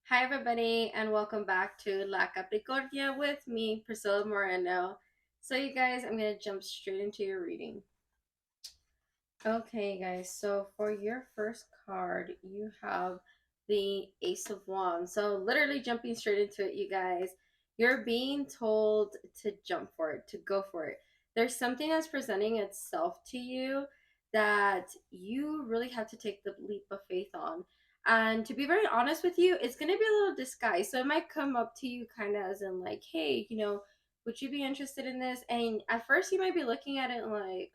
Hi, everybody, and welcome back to La Capricornia with me, Priscilla Moreno. So, you guys, I'm going to jump straight into your reading. Okay, guys, so for your first card, you have the Ace of Wands. So, literally jumping straight into it, you guys, you're being told to jump for it, to go for it. There's something that's presenting itself to you that you really have to take the leap of faith on. And to be very honest with you, it's going to be a little disguised. So, it might come up to you kind of as in, like, hey, would you be interested in this? And at first, you might be looking at it like,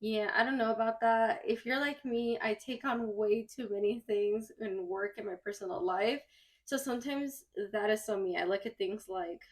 yeah, I don't know about that. If you're like me, I take on way too many things in work and my personal life. So sometimes that is so me. I look at things like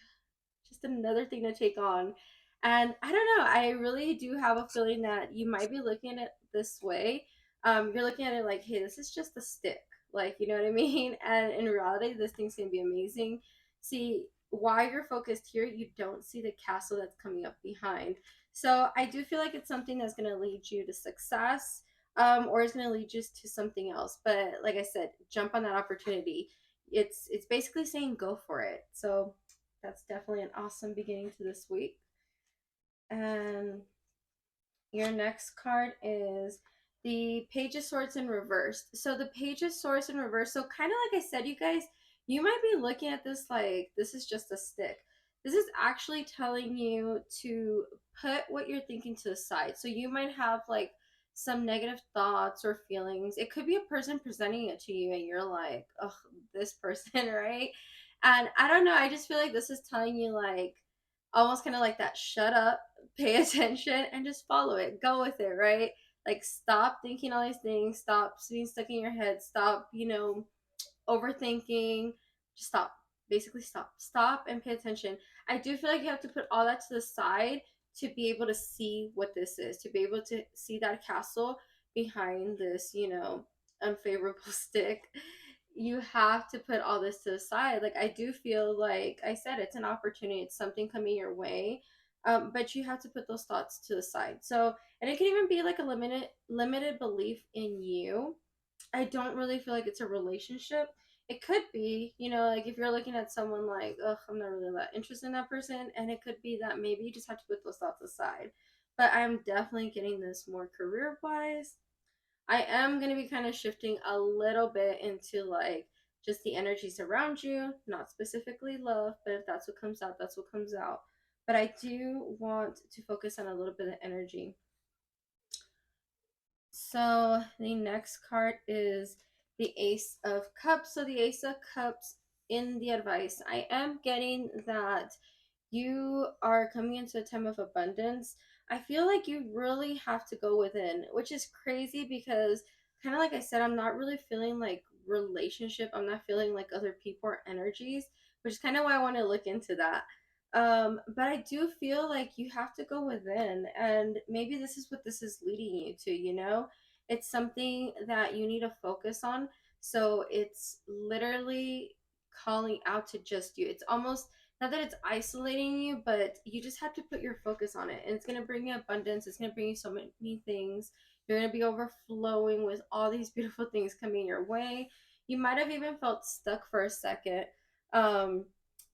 just another thing to take on. And I don't know, I really do have a feeling that you might be looking at it this way. You're looking at it like, hey, this is just a stick. Like, you know what I mean? And in reality, this thing's gonna be amazing. See, while you're focused here, you don't see the castle that's coming up behind. So I do feel like it's something that's gonna lead you to success, or it's gonna lead you to something else. But like I said, jump on that opportunity. It's basically saying go for it. So that's definitely an awesome beginning to this week. And your next card is the Page of Swords in reverse. So the Page of Swords in reverse. So kind of like I said, you guys, you might be looking at this like this is just a stick. This is actually telling you to put what you're thinking to the side. So you might have like some negative thoughts or feelings. It could be a person presenting it to you and you're like, oh, this person, right? And I don't know. I just feel like this is telling you like almost kind of like that shut up, pay attention, and just follow it. Go with it, right? Like stop thinking all these things, stop being stuck in your head, stop, overthinking. Just stop. Basically stop. Stop and pay attention. I do feel like you have to put all that to the side to be able to see what this is, to be able to see that castle behind this, unfavorable stick. You have to put all this to the side. Like I do feel like I said, it's an opportunity. It's something coming your way, but you have to put those thoughts to the side. So, and it can even be like a limited belief in you. I don't really feel like it's a relationship. It could be, like if you're looking at someone like, ugh, I'm not really that interested in that person, and it could be that maybe you just have to put those thoughts aside. But I'm definitely getting this more career wise. I am going to be kind of shifting a little bit into like just the energies around you, not specifically love, but if that's what comes out, that's what comes out. But I do want to focus on a little bit of energy. So the next card is the Ace of Cups. So the Ace of Cups in the advice, I am getting that you are coming into a time of abundance. I feel like you really have to go within, which is crazy because kind of like I said, I'm not really feeling like relationship. I'm not feeling like other people or energies, which is kind of why I want to look into that. But I do feel like you have to go within, and maybe this is what this is leading you to, It's something that you need to focus on. So it's literally calling out to just you. It's almost not that it's isolating you, but you just have to put your focus on it. And it's going to bring you abundance. It's going to bring you so many things. You're going to be overflowing with all these beautiful things coming your way. You might have even felt stuck for a second. Um,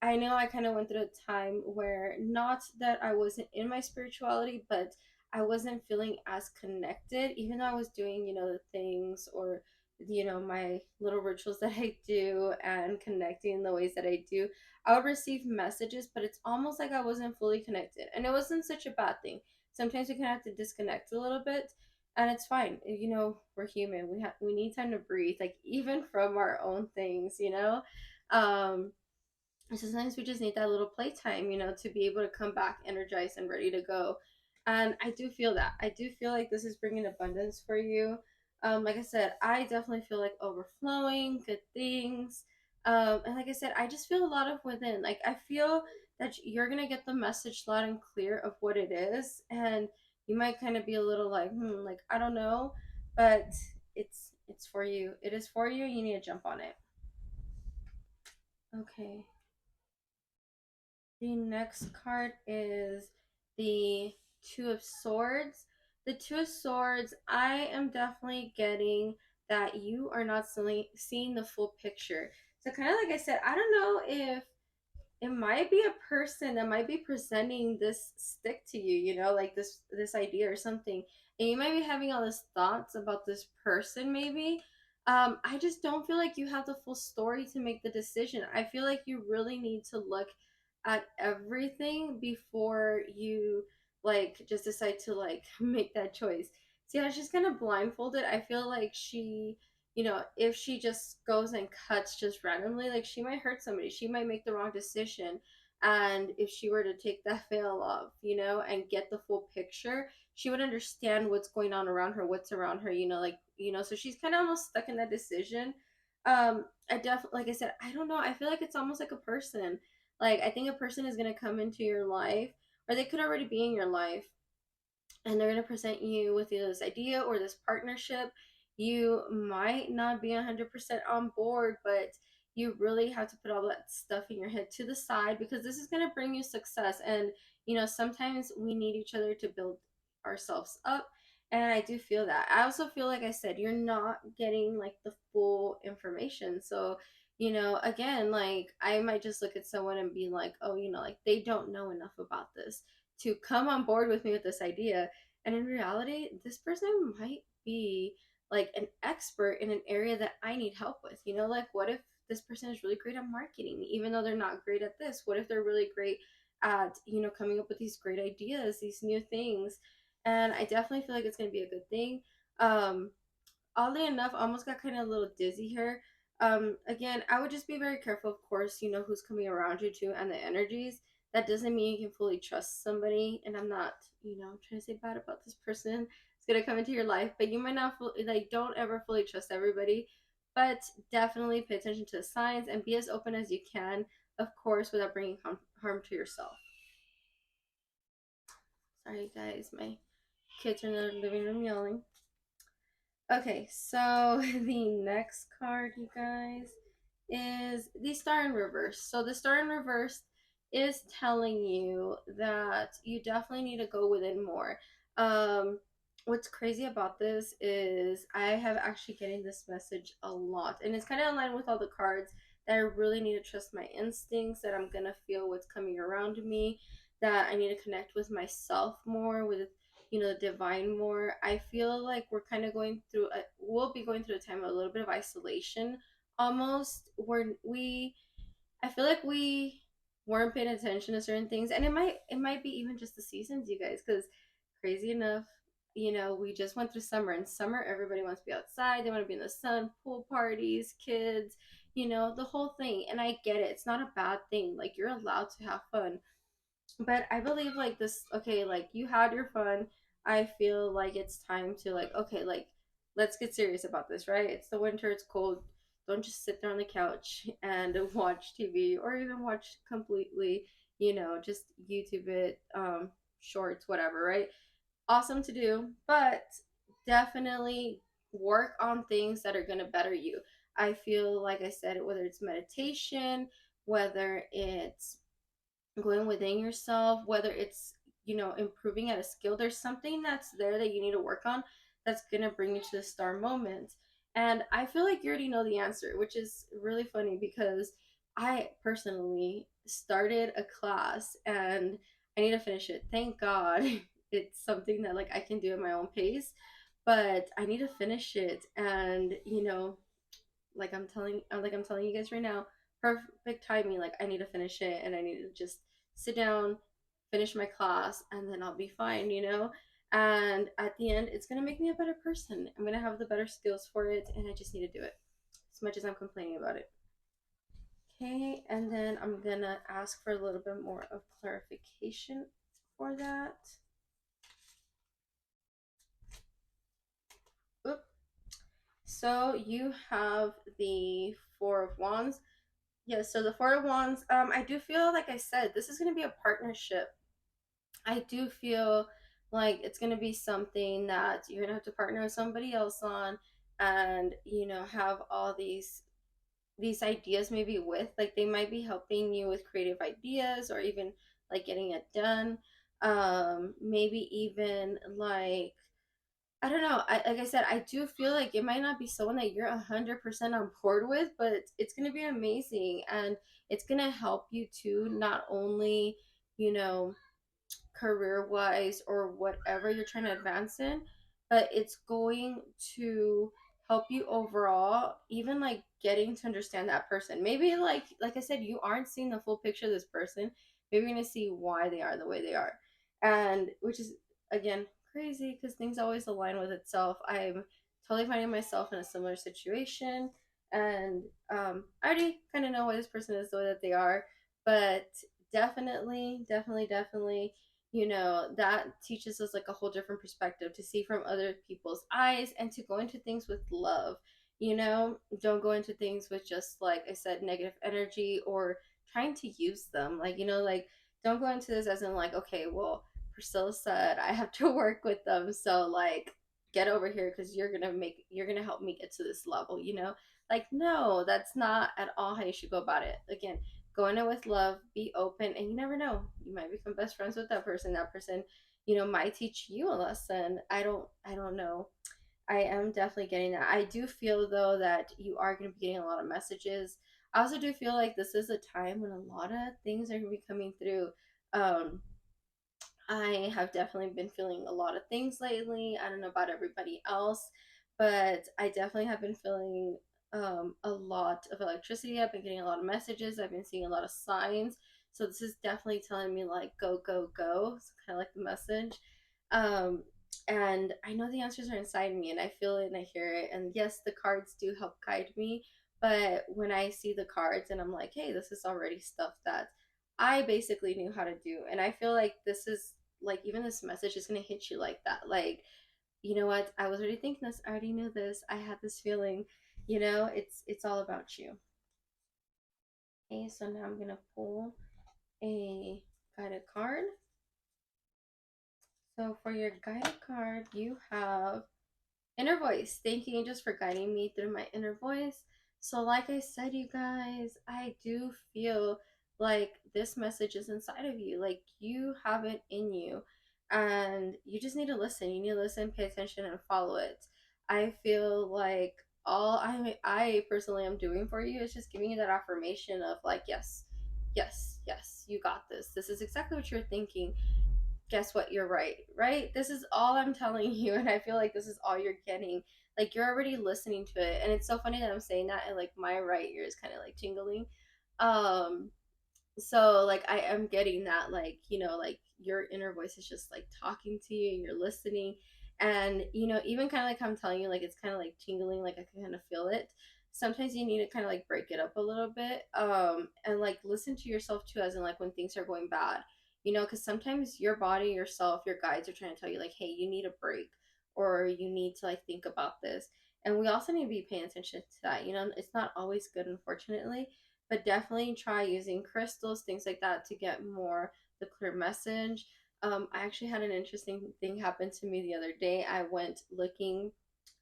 I know I kind of went through a time where not that I wasn't in my spirituality, but I wasn't feeling as connected, even though I was doing, the things or, my little rituals that I do and connecting in the ways that I do. I would receive messages, but it's almost like I wasn't fully connected. And it wasn't such a bad thing. Sometimes we can have to disconnect a little bit, and it's fine. We're human. We need time to breathe, like even from our own things. Um Sometimes we just need that little playtime, to be able to come back energized and ready to go. And I do feel that. I do feel like this is bringing abundance for you. Like I said, I definitely feel like overflowing, good things. And like I said, I just feel a lot of within. Like I feel that you're gonna get the message loud and clear of what it is, and you might kind of be a little like, like I don't know, but it's for you. It is for you. You need to jump on it. Okay. The next card is the Two of Swords. The Two of Swords, I am definitely getting that you are not seeing the full picture. So kind of like I said, I don't know if it might be a person that might be presenting this stick to you, you know, like this idea or something, and you might be having all these thoughts about this person maybe. I just don't feel like you have the full story to make the decision. I feel like you really need to look at everything before you like just decide to like make that choice. See how she's kind of blindfolded. I feel like she, you know, if she just goes and cuts just randomly, like she might hurt somebody. She might make the wrong decision. And if she were to take that veil off, you know, and get the full picture, she would understand what's going on around her, what's around her, you know, like, you know, so she's kind of almost stuck in that decision. I definitely, like I said, I don't know. I feel like it's almost like a person. Like, I think a person is going to come into your life, or they could already be in your life, and they're going to present you with either this idea or this partnership. You might not be 100% on board, but you really have to put all that stuff in your head to the side, because this is going to bring you success. And you know, sometimes we need each other to build ourselves up, and I do feel that. I also feel like I said, you're not getting like the full information. So you know, again, like I might just look at someone and be like, oh, you know, like they don't know enough about this to come on board with me with this idea. And in reality, this person might be like an expert in an area that I need help with. You know, like what if this person is really great at marketing, even though they're not great at this? What if they're really great at, you know, coming up with these great ideas, these new things? And I definitely feel like it's going to be a good thing. Um, Oddly enough, I almost got kind of a little dizzy here. Again, I would just be very careful, of course, you know, who's coming around you too and the energies. That doesn't mean you can fully trust somebody. And I'm not, you know, trying to say bad about this person. It's going to come into your life, but you might not, like, don't ever fully trust everybody. But definitely pay attention to the signs and be as open as you can, of course, without bringing harm to yourself. Sorry, guys, my kids are in the living room yelling. Okay, so the next card, you guys, is the Star in Reverse. So the Star in Reverse is telling you that you definitely need to go within more. Um, what's crazy about this is I have actually getting this message a lot, and it's kind of in line with all the cards that I really need to trust my instincts, that I'm gonna feel what's coming around me, that I need to connect with myself more, with you know, the divine more. I feel like we're kind of going through we'll be going through a time of a little bit of isolation, almost, where we I feel like we weren't paying attention to certain things, and it might be even just the seasons, you guys, because crazy enough, you know, we just went through summer, and summer everybody wants to be outside, they want to be in the sun, pool parties, kids, you know, the whole thing. And I get it, it's not a bad thing, like you're allowed to have fun, but I believe like this, okay, like you had your fun. I feel like it's time to like, okay, like let's get serious about this, right? It's the winter, it's cold. Don't just sit there on the couch and watch TV, or even watch completely, you know, just YouTube it, shorts, whatever, right? Awesome to do, but definitely work on things that are going to better you. I feel like I said, whether it's meditation, whether it's going within yourself, whether it's, you know, improving at a skill, there's something that's there that you need to work on that's going to bring you to the star moment. And I feel like you already know the answer, which is really funny because I personally started a class and I need to finish it. Thank God. It's something that like I can do at my own pace, but I need to finish it. And you know, like I'm telling you guys right now, perfect timing. Like I need to finish it, and I need to just sit down, finish my class, and then I'll be fine, you know. And at the end, it's gonna make me a better person. I'm gonna have the better skills for it, and I just need to do it. As much as I'm complaining about it. Okay, and then I'm gonna ask for a little bit more of clarification for that. Oop. So you have the Four of Wands. Yes, so the Four of Wands, I do feel like I said, this is going to be a partnership. I do feel like it's going to be something that you're going to have to partner with somebody else on, and, you know, have all these ideas maybe with, like they might be helping you with creative ideas, or even like getting it done. Maybe even like I don't know. Like I said, I do feel like it might not be someone that you're 100% on board with, but it's going to be amazing. And it's going to help you to not only, you know, career wise or whatever you're trying to advance in, but it's going to help you overall, even like getting to understand that person. Maybe like I said, you aren't seeing the full picture of this person. Maybe you're gonna see why they are the way they are. And which is again crazy because things always align with itself. I'm totally finding myself in a similar situation, and I already kind of know why this person is the way that they are, but definitely, that teaches us like a whole different perspective to see from other people's eyes and to go into things with love. Don't go into things with just, like I said, negative energy or trying to use them. Like, don't go into this as in, like, okay, well, Priscilla said I have to work with them, so like get over here because you're gonna help me get to this level. Like, no, that's not at all how you should go about it. Again, go in it with love, be open, and you never know, you might become best friends with that person. That person, might teach you a lesson. I don't know. I am definitely getting that. I do feel though that you are going to be getting a lot of messages. I also do feel like this is a time when a lot of things are going to be coming through. um I have definitely been feeling a lot of things lately. I don't know about everybody else, but I definitely have been feeling a lot of electricity. I've been getting a lot of messages. I've been seeing a lot of signs. So this is definitely telling me, like, go, go, go. It's kind of like the message. Um, and I know the answers are inside me, and I feel it and I hear it. And yes, the cards do help guide me. But when I see the cards and I'm like, hey, this is already stuff that I basically knew how to do. And I feel like this is, like, even this message is going to hit you like that. Like, you know what? I was already thinking this. I already knew this. I had this feeling. It's all about you. Okay, so now I'm going to pull a guided card. So for your guided card, you have inner voice. Thank you, angels, for guiding me through my inner voice. So, like I said, you guys, I do feel like this message is inside of you. Like, you have it in you, and you just need to listen. You need to listen, pay attention, and follow it. I feel like all I personally am doing for you is just giving you that affirmation of, like, yes, yes, yes, you got this. This is exactly what you're thinking. Guess what? You're right, right? This is all I'm telling you, and I feel like this is all you're getting. Like, you're already listening to it, and it's so funny that I'm saying that, and like my right ear is kind of like tingling. Um, so like I am getting that, like, like your inner voice is just like talking to you, and you're listening. And even kind of like I'm telling you, like, it's kind of like tingling, like I can kind of feel it. Sometimes you need to kind of like break it up a little bit, and like listen to yourself too, as in like when things are going bad, because sometimes your body, yourself, your guides are trying to tell you, like, hey, you need a break, or you need to like think about this. And we also need to be paying attention to that. It's not always good, unfortunately, but definitely try using crystals, things like that, to get more the clear message. I actually had an interesting thing happen to me the other day. I went looking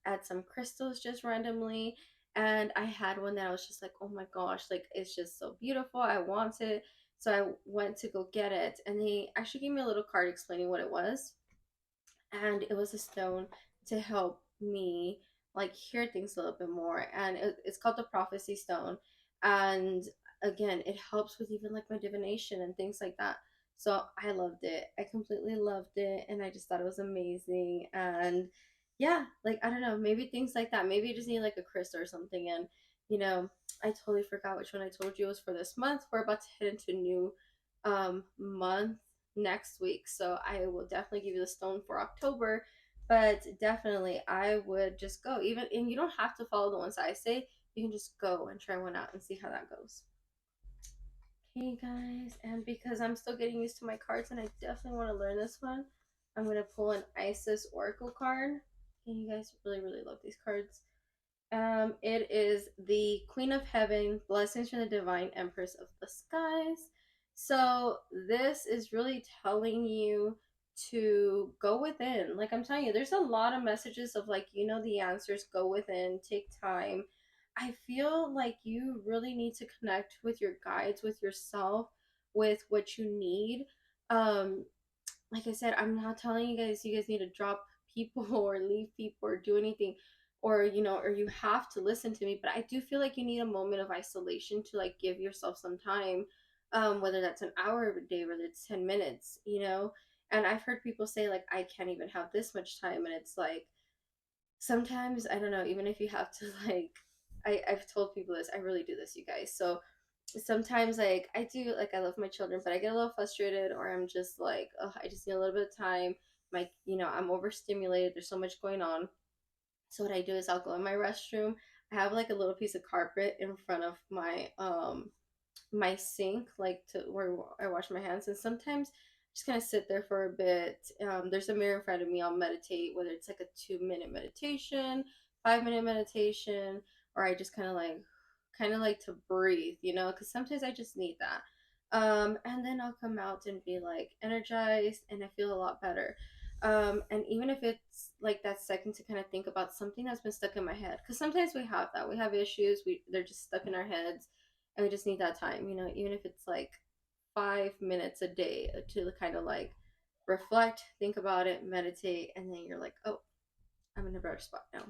at some crystals just randomly, and I had one that I was just like, oh my gosh, like, it's just so beautiful. I want it. So I went to go get it, and they actually gave me a little card explaining what it was. And it was a stone to help me like hear things a little bit more. And it's called the prophecy stone. And again, it helps with even like my divination and things like that. So I loved it. I completely loved it, and I just thought it was amazing. And yeah, like, I don't know, maybe things like that. Maybe you just need like a crystal or something. And I totally forgot which one I told you was for this month. We're about to head into a new month next week. So I will definitely give you the stone for October. But definitely, I would just go. Even, and you don't have to follow the ones I say. You can just go and try one out and see how that goes. Okay, guys. And because I'm still getting used to my cards and I definitely want to learn this one, I'm going to pull an Isis Oracle card. And you guys really, really love these cards. It is the Queen of Heaven, blessings from the Divine Empress of the Skies. So this is really telling you to go within. Like I'm telling you, there's a lot of messages of, like, the answers, go within, take time. I feel like you really need to connect with your guides, with yourself, with what you need. Um, like I said, I'm not telling you guys need to drop people or leave people or do anything, or or you have to listen to me, but I do feel like you need a moment of isolation to like give yourself some time, whether that's an hour a day, whether it's 10 minutes, and I've heard people say like I can't even have this much time, and it's like sometimes I don't know, even if you have to like I've told people this, I really do this, you guys. So sometimes like I do, like I love my children, but I get a little frustrated, or I'm just like, oh, I just need a little bit of time. My, I'm overstimulated. There's so much going on. So what I do is I'll go in my restroom. I have like a little piece of carpet in front of my sink, like to where I wash my hands, and sometimes just kind of sit there for a bit. There's a mirror in front of me. I'll meditate, whether it's like a 2 minute meditation, 5 minute meditation, or I just kind of like to breathe, because sometimes I just need that. And then I'll come out and be like energized, and I feel a lot better. And even if it's like that second to kind of think about something that's been stuck in my head, because sometimes we have that, we have issues, they're just stuck in our heads, and we just need that time, even if it's like 5 minutes a day to kind of like reflect, think about it, meditate, and then you're like, oh, I'm in a better spot now.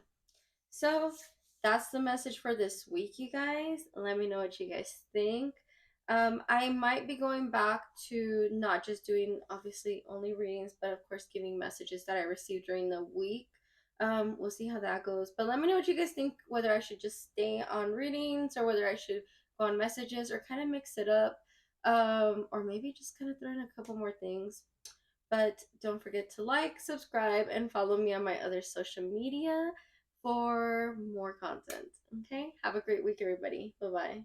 So that's the message for this week, you guys. Let me know what you guys think. I might be going back to not just doing obviously only readings, but of course giving messages that I received during the week. We'll see how that goes. But let me know what you guys think, whether I should just stay on readings or whether I should go on messages or kind of mix it up. Or maybe just kind of throw in a couple more things. But don't forget to like, subscribe, and follow me on my other social media for more content. Okay? Have a great week, everybody. Bye bye.